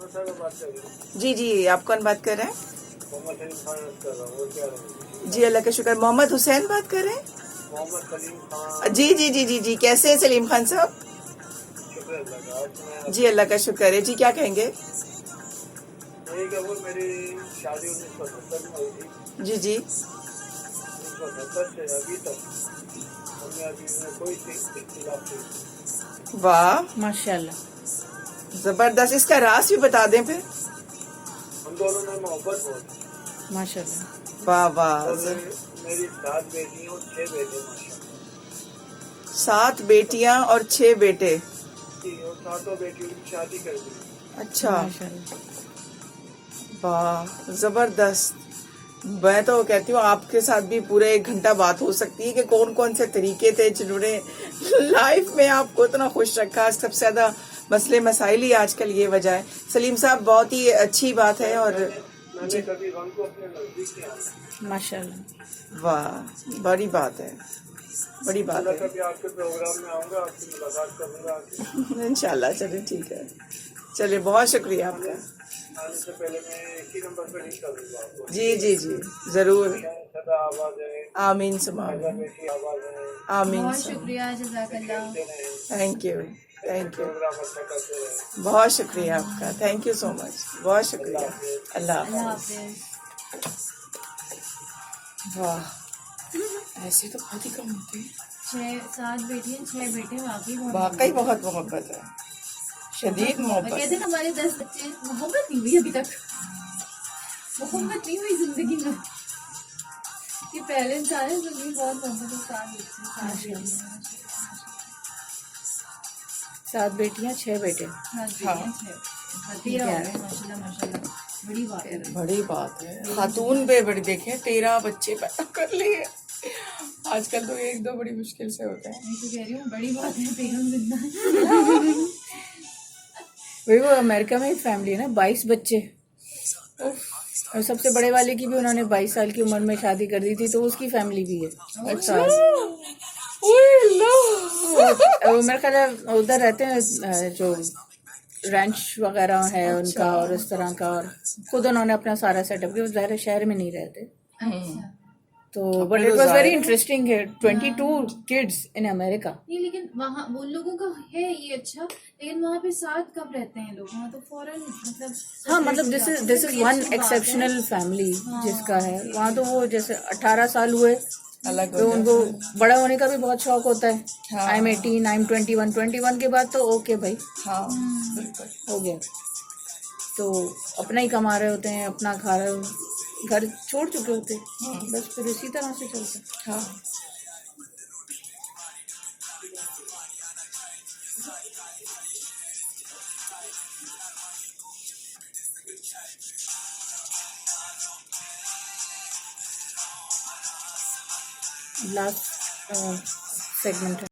जी जी, आप कौन बात कर रहे हैं? मोहम्मद सलीम खान कर रहा हूँ। वो क्या रहा जी अल्लाह का शुक्र। मोहम्मद हुसैन बात कर रहे हैं? मोहम्मद सलीम खान। जी जी जी जी जी, कैसे हैं सलीम खान साहब? शुक्र अल्लाह का। आज मैं जी अल्लाह का शुक्र है। जी क्या कहेंगे? यही कि वो मेरी शादी 1970 में हुई थी। जी जी 1970 से अभी तक हमने अभी में कोई इख्तिलाफ नहीं। वाह माशाल्लाह। जबरदस्त, इसका राज भी बता दें फिर। हम दोनों में मोहब्बत बहुत। माशाल्लाह। वाह वाह, और मेरी 7 बेटी और 6 बेटे माशाल्लाह। 7 बेटियां और 6 बेटे। और 7 बेटियों की शादी कर दी। अच्छा, माशाल्लाह। वाह जबरदस्त। मैं तो कहती हूँ आपके साथ भी पूरे 1 घंटा बात हो सकती है कि कौन कौन से तरीके थे जिन्होंने लाइफ में आपको इतना खुश रखा। सबसे ज्यादा मसले मसाइल ही आजकल ये वजह है। सलीम साहब बहुत ही अच्छी बात है। और मैंने कभी गम को अपने नजदीक नहीं आना। माशाल्लाह। वाह बड़ी बात है, बड़ी बात अल्लाह है। कभी आपके प्रोग्राम में आऊंगा, आपसे मुलाकात करूंगा। इंशाल्लाह, चलिए ठीक है। चलिए बहुत शुक्रिया आपका। आने से पहले मैं एक ही नंबर पर नहीं कर दूंगा आपको। जी जी जी जरूर। सदा आवाज है, आमीन सुमा सदा बेटी आवाज है। आमीन बहुत सुमा। शुक्रिया, जज़ाकल्लाह। Thank you, thank you. Programme अच्छा करते रहे। बहुत शुक्रिया आपका, थैंक यू सो मच, बहुत शुक्रिया। अल्लाह अल्लाह हाफ़िज़। हाफिज। वाह, ऐसे तो बहुत ही कम होते हैं। 7 बेटियां 6 बेटे, वाकई बहुत मोहब्बत है, शदीद कहते मोहब्बत। हैं हमारे 10 बच्चे। मोहब्बत नहीं हुई अभी तक, मोहब्बत नहीं हुई जिंदगी में। ये पहले इंसान है जो भी बहुत मोहब्बत के साथ बच्चे। 7 बेटियां 6 बेटे। 7 बेटियां 6 13 हो गए माशाल्लाह माशाल्लाह। बड़ी बात है। बड़ी बात है। खातून पे बड़ी देखें 13 बच्चे पैदा कर लिए। आजकल तो 1-2 बड़ी मुश्किल से होते हैं। मैं तो कह रही हूँ बड़ी बात है, बेगम जिंदा। वही वो अमेरिका में एक फैमिली है ना, 22 बच्चे। और सबसे बड़े वाले की भी उन्होंने 22 साल की उम्र में शादी कर दी थी, तो उसकी फैमिली भी है। अच्छा, वो मेरे ख्याल है उधर रहते हैं, जो रैंच वगैरह है उनका और इस तरह का, और खुद उन्होंने अपना सारा सेटअप किया। ज़ाहिर है शहर में नहीं रहते, अच्छा तो but it was very interesting है। 22 किड्स इन अमेरिका। नहीं, लेकिन वहाँ वो लोगों का है ये अच्छा, लेकिन वहाँ पे साथ कब रहते हैं लोग? वहाँ तो फौरन मतलब हाँ, मतलब this is one exceptional family जिसका है वहाँ। तो वो जैसे 18 साल हुए अलग तो उनको बड़ा होने का भी बहुत शौक होता है। आई एम 18, आई एम 21 के बाद तो ओके भाई हाँ बिल्कुल। हो गया, तो अपना ही कमा रहे होते हैं, अपना खा रहे हो, घर छोड़ चुके होते हैं, बस फिर इसी तरह से चलता है। हाँ लास्ट सेगमेंट है।